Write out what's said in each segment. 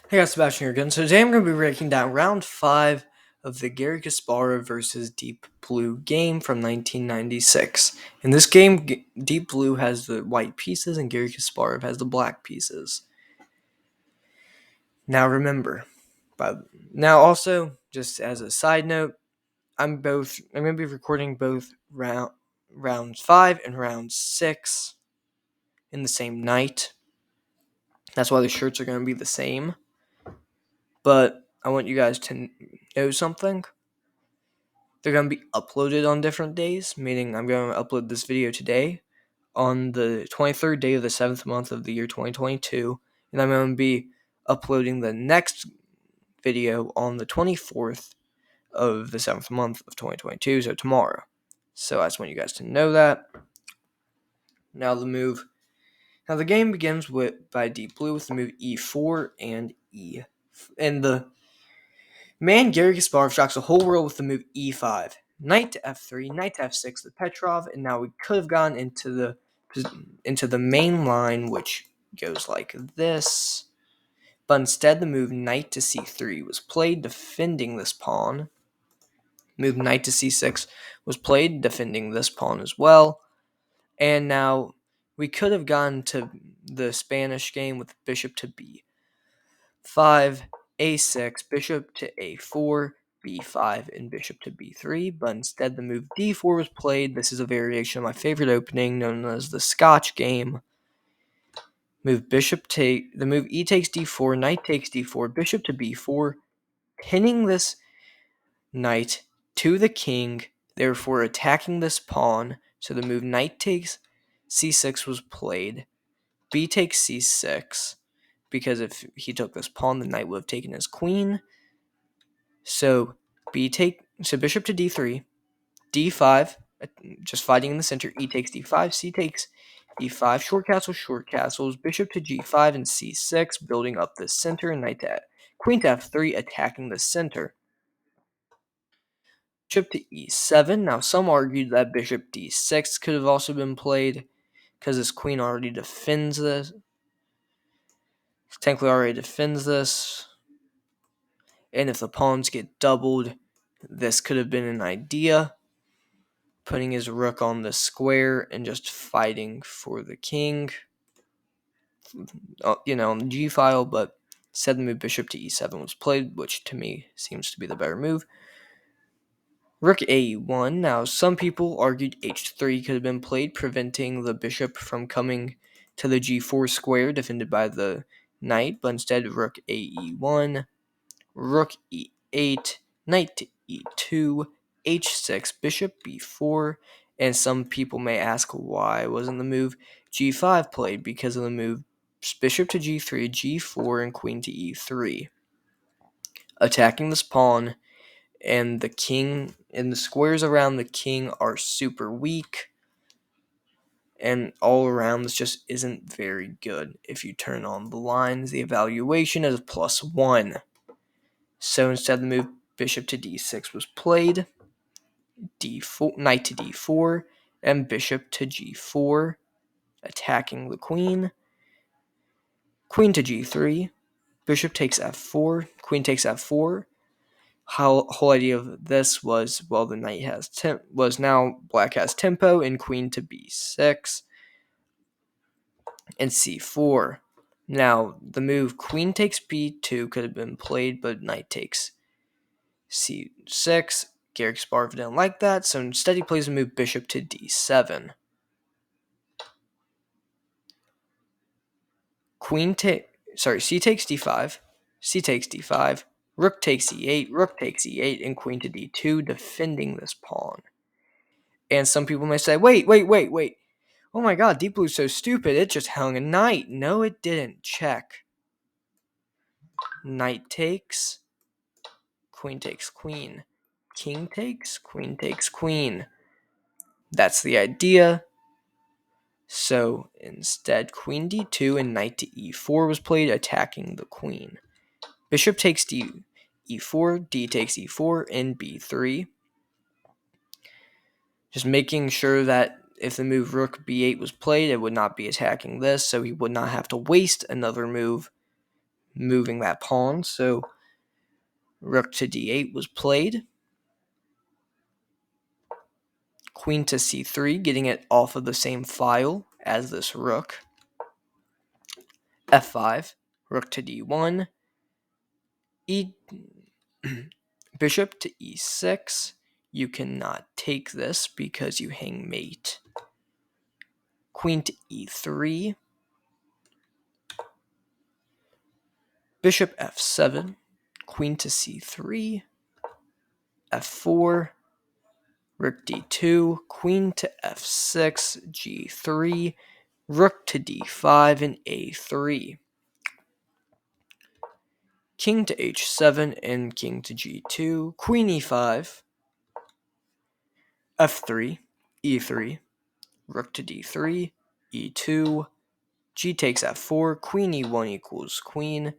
Hey guys, Sebastian here again. So today I'm going to be breaking down round 5 of the Garry Kasparov versus Deep Blue game from 1996. In this game, Deep Blue has the white pieces and Garry Kasparov has the black pieces. Now remember, also just as a side note, I'm going to be recording both round 5 and round 6 in the same night. That's why the shirts are going to be the same. But I want you guys to know something. They're going to be uploaded on different days, meaning I'm going to upload this video today on the 23rd day of the 7th month of the year 2022, and I'm going to be uploading the next video on the 24th of the 7th month of 2022, so tomorrow. So I just want you guys to know that. Now the game begins by Deep Blue with the move E4 and E. And the man Garry Kasparov shocks the whole world with the move E5. Knight to F3, Knight to F6, the Petrov, and now we could have gone into the main line, which goes like this. But instead, the move Knight to C3 was played, defending this pawn. Move Knight to C6 was played, defending this pawn as well. And now we could have gone to the Spanish game with Bishop to B5, A6, Bishop to A4, B5, and Bishop to B3, but instead the move D4 was played. This is a variation of my favorite opening known as the Scotch game. The move E takes D4, Knight takes D4, Bishop to B4, pinning this knight to the king, therefore attacking this pawn. So the move Knight takes C6 was played. B takes C6, because if he took this pawn, the knight would have taken his queen. So Bishop to D3, D5, just fighting in the center. E takes D5, C takes D5, short castles, Bishop to G5 and C6, building up the center, and Queen to F3, attacking the center. Bishop to E7. Now some argued that Bishop D6 could have also been played because his queen already defends this. Technically already defends this. And if the pawns get doubled, this could have been an idea. Putting his rook on the square and just fighting for the king, on the G file, but instead the move Bishop to E7 was played, which to me seems to be the better move. Rook A1. Now, some people argued H3 could have been played, preventing the bishop from coming to the G4 square defended by the knight, but instead Rook AE1, Rook E8, Knight to E2, H6, Bishop B4, and some people may ask why wasn't the move G5 played? Because of the move Bishop to G3, G4, and Queen to E3. Attacking this pawn, and the king and the squares around the king are super weak, and all around this just isn't very good. If you turn on the lines, the evaluation is +1. So instead the move Bishop to D6 was played, D4, Knight to D4, and Bishop to G4, attacking the queen. Queen to G3, Bishop takes F4, Queen takes F4. Whole idea of this was, well, the knight was now black has tempo, and Queen to B6 and C4. Now the move Queen takes B2 could have been played, but Knight takes C6. Garry Kasparov didn't like that, so instead he plays the move Bishop to D7. C takes D5, C takes D5, Rook takes E8, Rook takes E8, and Queen to D2, defending this pawn. And some people may say, wait. Oh my god, Deep Blue's so stupid, it just hung a knight. No, it didn't. Check. Knight takes, Queen takes Queen. King takes, Queen takes Queen. That's the idea. So instead, Queen D2 and Knight to E4 was played, attacking the Queen. Bishop takes E4, D takes E4, and B3. Just making sure that if the move Rook B8 was played, it would not be attacking this, so he would not have to waste another move moving that pawn. So rook to d8 was played. Queen to c3, getting it off of the same file as this rook. f5, rook to d1, bishop to e6. You cannot take this because you hang mate. Queen to e3, bishop f7, queen to c3, f4, rook d2, queen to f6, g3, rook to d5, and a3. King to h7 and king to g2, queen e5, f3, e3, rook to d3, e2, g takes f4, queen e1 equals queen,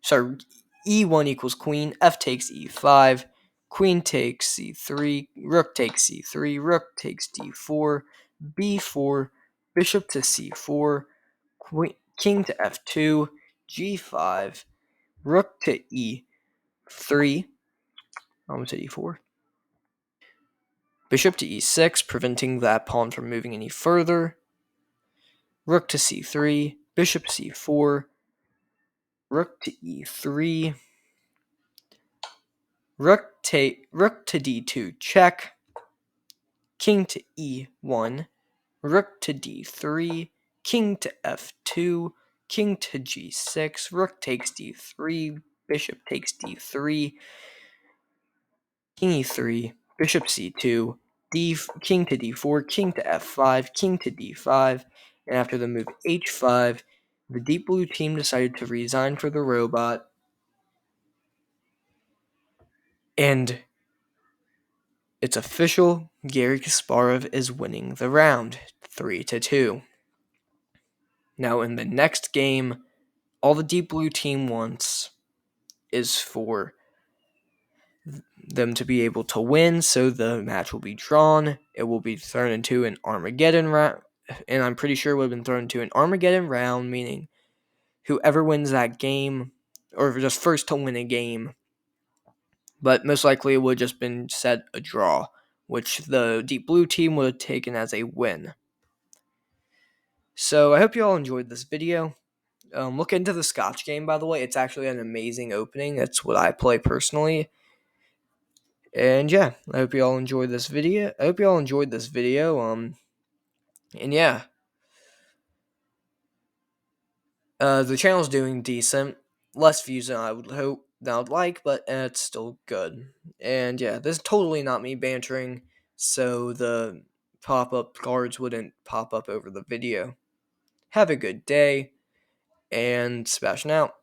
e1 equals queen, f takes e5, queen takes c3, rook takes c3, rook takes d4, b4, bishop to c4, king to f2, g5, rook to e3, almost to e4, bishop to e6, preventing that pawn from moving any further, rook to c3, bishop c4, rook to e3, rook to d2 check, king to e1, rook to d3, king to f2, king to g6, rook takes d3, bishop takes d3, king e3, bishop c2, king to d4, king to f5, king to d5, and after the move h5, the deep blue team decided to resign for the robot, and it's official, Garry Kasparov is winning the round, 3-2. Now in the next game, all the deep blue team wants is for them to be able to win, so the match will be drawn. It will be thrown into an Armageddon round, and I'm pretty sure it would have been thrown into an Armageddon round, meaning whoever wins that game, or just first to win a game, but most likely it would have just been set a draw, which the deep blue team would have taken as a win. So I hope you all enjoyed this video. Look into the Scotch game, by the way. It's actually an amazing opening. That's what I play personally. And yeah, I hope you all enjoyed this video. And yeah, the channel's doing decent. Less views than I would like, but it's still good. And yeah, this is totally not me bantering, so the pop-up cards wouldn't pop up over the video. Have a good day, and Sebastian out.